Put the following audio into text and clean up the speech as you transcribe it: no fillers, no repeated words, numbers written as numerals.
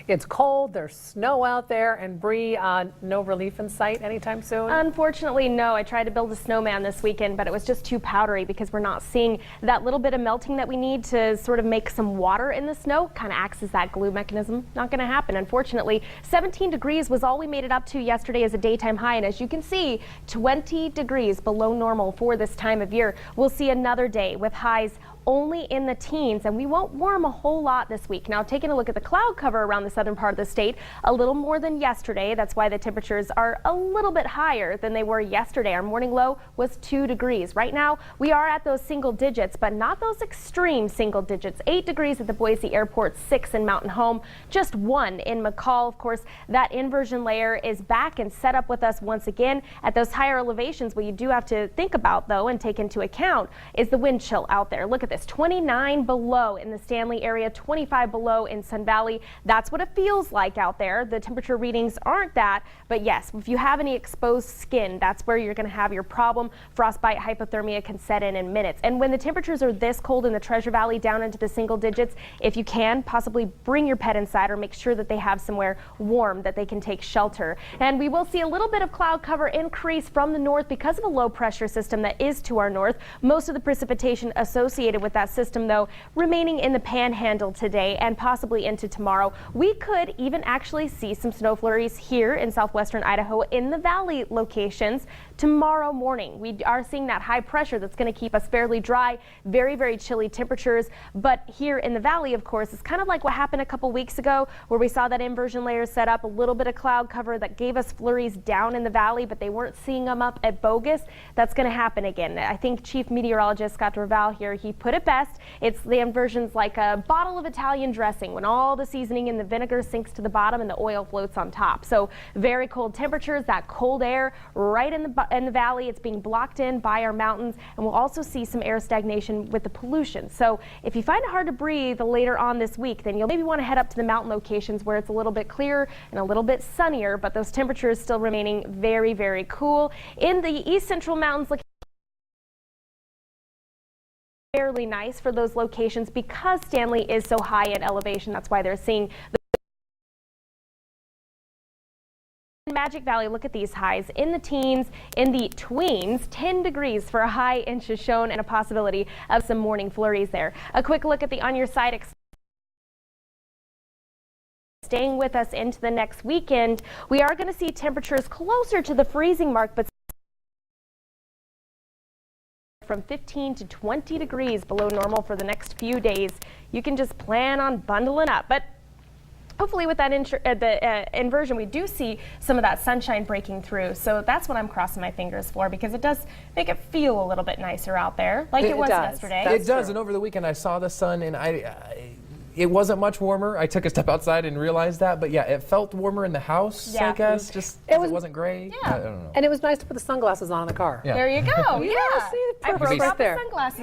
It's cold, there's snow out there, and Bree, no relief in sight anytime soon? Unfortunately, no. I tried to build a snowman this weekend, but it was just too powdery because we're not seeing that little bit of melting that we need to sort of make some water in the snow. Kind of acts as that glue mechanism. Not going to happen, unfortunately. 17 degrees was all we made it up to yesterday as a daytime high, and as you can see, 20 degrees below normal for this time of year. We'll see another day with highs only in the teens, and we won't warm a whole lot this week. Now, taking a look at the cloud cover around the southern part of the state, a little more than yesterday. That's why the temperatures are a little bit higher than they were yesterday. Our morning low was 2 degrees. Right now, we are at those single digits, but not those extreme single digits. 8 degrees at the Boise Airport, 6 in Mountain Home, just 1 in McCall. Of course, that inversion layer is back and set up with us once again at those higher elevations. What you do have to think about, though, and take into account is the wind chill out there. Look at this, 29 below in the Stanley area, 25 below in Sun Valley. That's what it feels like out there. The temperature readings aren't that, but yes, if you have any exposed skin, that's where you're going to have your problem. Frostbite, hypothermia can set in minutes. And when the temperatures are this cold in the Treasure Valley down into the single digits, if you can, possibly bring your pet inside or make sure that they have somewhere warm that they can take shelter. And we will see a little bit of cloud cover increase from the north because of a low pressure system that is to our north. Most of the precipitation associated with that system, though, remaining in the panhandle today and possibly into tomorrow. We could even actually see some snow flurries here in southwestern Idaho in the valley locations tomorrow morning. We are seeing that high pressure that's going to keep us fairly dry, very, very chilly temperatures. But here in the valley, of course, it's kind of like what happened a couple weeks ago where we saw that inversion layer set up, a little bit of cloud cover that gave us flurries down in the valley, but they weren't seeing them up at Bogus. That's going to happen again. I think Chief Meteorologist Scott Dorval here, he put it best. It's the inversions like a bottle of Italian dressing when all the seasoning and the vinegar sinks to the bottom and the oil floats on top. So very cold temperatures, that cold air right in the valley. It's being blocked in by our mountains, and we'll also see some air stagnation with the pollution. So if you find it hard to breathe later on this week, then you'll maybe want to head up to the mountain locations where it's a little bit clearer and a little bit sunnier, but those temperatures still remaining very, very cool. In the east central mountains, fairly nice for those locations because Stanley is so high in elevation. That's why they're seeing the Magic Valley. Look at these highs in the teens, in the tweens, 10 degrees for a high, inches shown, and a possibility of some morning flurries there. A quick look at the on your side staying with us into the next weekend. We are going to see temperatures closer to the freezing mark, but from 15 to 20 degrees below normal for the next few days. You can just plan on bundling up. But hopefully with that inversion, we do see some of that sunshine breaking through. So that's what I'm crossing my fingers for, because it does make it feel a little bit nicer out there, like it was yesterday. It does, and over the weekend I saw the sun, and it wasn't much warmer. I took a step outside and realized that, but yeah, it felt warmer in the house, I guess, just it wasn't gray. Yeah. I don't know. And it was nice to put the sunglasses on in the car. Yeah. There you go. Yeah, see, I broke out the sunglasses.